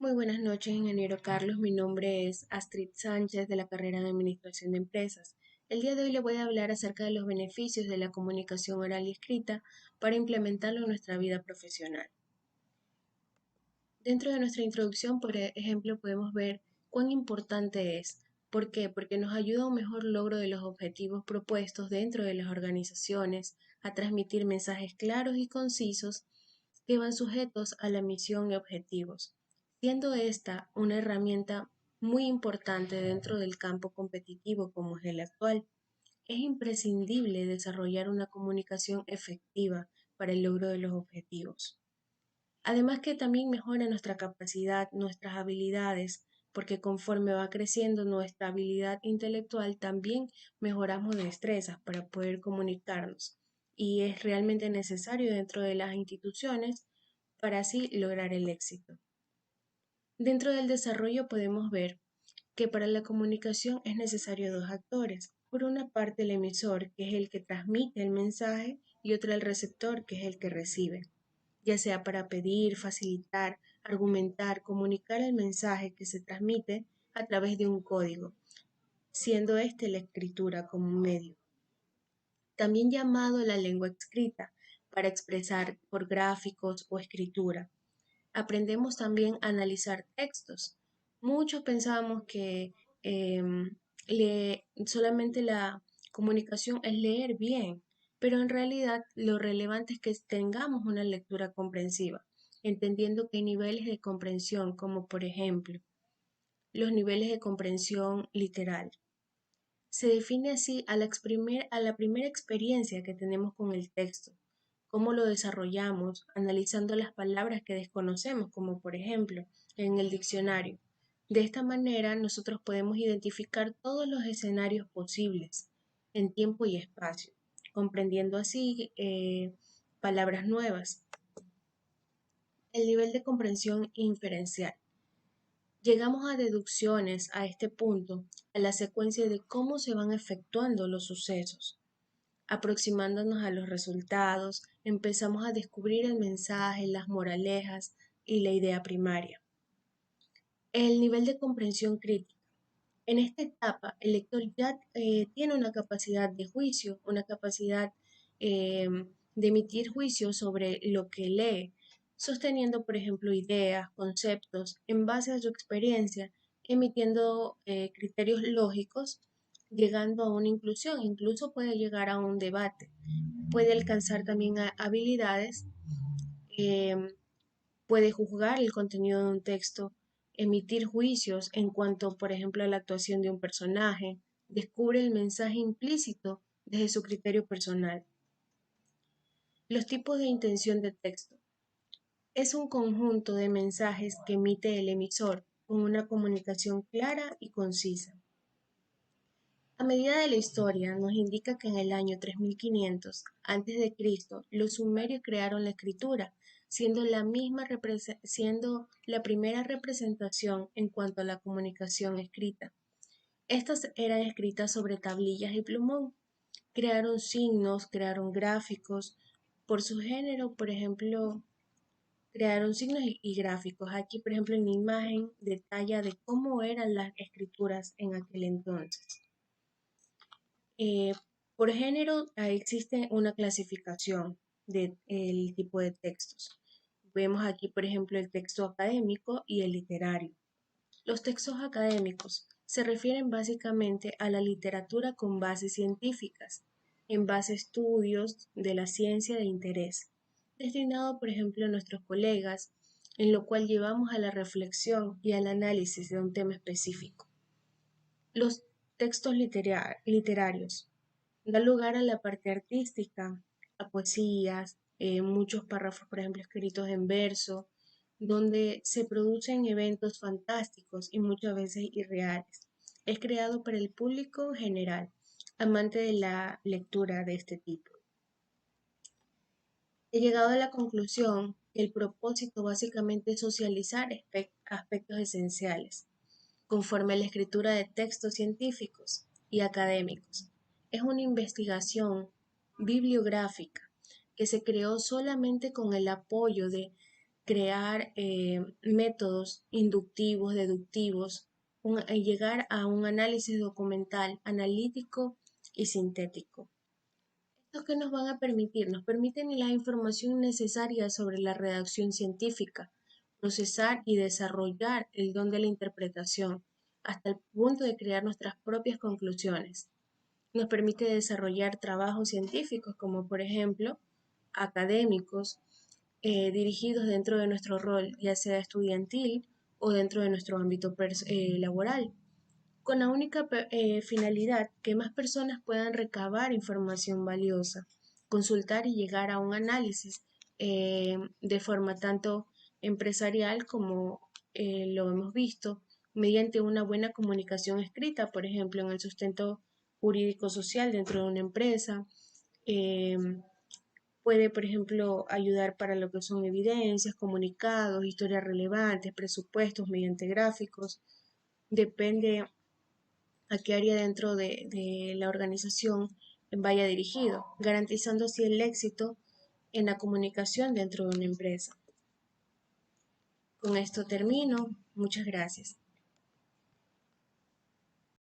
Muy buenas noches, ingeniero Carlos. Mi nombre es Astrid Sánchez de la carrera de Administración de Empresas. El día de hoy le voy a hablar acerca de los beneficios de la comunicación oral y escrita para implementarlo en nuestra vida profesional. Dentro de nuestra introducción, por ejemplo, podemos ver cuán importante es. ¿Por qué? Porque nos ayuda a un mejor logro de los objetivos propuestos dentro de las organizaciones, a transmitir mensajes claros y concisos que van sujetos a la misión y objetivos, siendo esta una herramienta muy importante dentro del campo competitivo como es el actual. Es imprescindible desarrollar una comunicación efectiva para el logro de los objetivos. Además que también mejora nuestra capacidad, nuestras habilidades, porque conforme va creciendo nuestra habilidad intelectual, también mejoramos destrezas para poder comunicarnos. Y es realmente necesario dentro de las instituciones para así lograr el éxito. Dentro del desarrollo podemos ver que para la comunicación es necesario dos actores. Por una parte el emisor, que es el que transmite el mensaje, y otra el receptor, que es el que recibe, ya sea para pedir, facilitar, argumentar, comunicar el mensaje que se transmite a través de un código, siendo este la escritura como un medio. También llamado la lengua escrita, para expresar por gráficos o escritura. Aprendemos también a analizar textos. Muchos pensábamos que solamente la comunicación es leer bien, pero en realidad lo relevante es que tengamos una lectura comprensiva, entendiendo que hay niveles de comprensión, como por ejemplo los niveles de comprensión literal. Se define así a la primera experiencia que tenemos con el texto, cómo lo desarrollamos, analizando las palabras que desconocemos, como por ejemplo en el diccionario. De esta manera nosotros podemos identificar todos los escenarios posibles en tiempo y espacio, comprendiendo así palabras nuevas. El nivel de comprensión inferencial. Llegamos a deducciones a este punto, a la secuencia de cómo se van efectuando los sucesos. Aproximándonos a los resultados, empezamos a descubrir el mensaje, las moralejas y la idea primaria. El nivel de comprensión crítica. En esta etapa, el lector ya tiene una capacidad de juicio, una capacidad eh, de emitir juicio sobre lo que lee, sosteniendo, por ejemplo, ideas, conceptos en base a su experiencia, emitiendo criterios lógicos, llegando a una inclusión, incluso puede llegar a un debate, puede alcanzar también habilidades, eh, puede juzgar el contenido de un texto, emitir juicios en cuanto, por ejemplo, a la actuación de un personaje, descubre el mensaje implícito desde su criterio personal. Los tipos de intención de texto. Es un conjunto de mensajes que emite el emisor con una comunicación clara y concisa. A medida de la historia nos indica que en el año 3500 a.C. los sumerios crearon la escritura, siendo la primera representación en cuanto a la comunicación escrita. Estas eran escritas sobre tablillas y plumón. Crearon signos, crearon gráficos. Por su género, por ejemplo, crearon signos y gráficos. Aquí, por ejemplo, en la imagen detalla de cómo eran las escrituras en aquel entonces. Eh, por género, existe una clasificación del tipo de textos. Vemos aquí, por ejemplo, el texto académico y el literario. Los textos académicos se refieren básicamente a la literatura con bases científicas, en base a estudios de la ciencia de interés, destinado, por ejemplo, a nuestros colegas, en lo cual llevamos a la reflexión y al análisis de un tema específico. Los textos literarios da lugar a la parte artística, a poesías, muchos párrafos, por ejemplo, escritos en verso, donde se producen eventos fantásticos y muchas veces irreales. Es creado para el público en general, amante de la lectura de este tipo. He llegado a la conclusión que el propósito básicamente es socializar aspectos esenciales, conforme a la escritura de textos científicos y académicos. Es una investigación bibliográfica que se creó solamente con el apoyo de crear métodos inductivos, deductivos, llegar a un análisis documental, analítico y sintético. Estos que nos van a permitir, nos permiten la información necesaria sobre la redacción científica, procesar y desarrollar el don de la interpretación, hasta el punto de crear nuestras propias conclusiones. Nos permite desarrollar trabajos científicos como por ejemplo académicos dirigidos dentro de nuestro rol, ya sea estudiantil o dentro de nuestro ámbito laboral, con la única finalidad que más personas puedan recabar información valiosa, consultar y llegar a un análisis de forma tanto empresarial como lo hemos visto, mediante una buena comunicación escrita, por ejemplo, en el sustento jurídico social dentro de una empresa. eh, Puede, por ejemplo, ayudar para lo que son evidencias, comunicados, historias relevantes, presupuestos mediante gráficos. Depende a qué área dentro de la organización vaya dirigido, garantizando así el éxito en la comunicación dentro de una empresa. Con esto termino. Muchas gracias.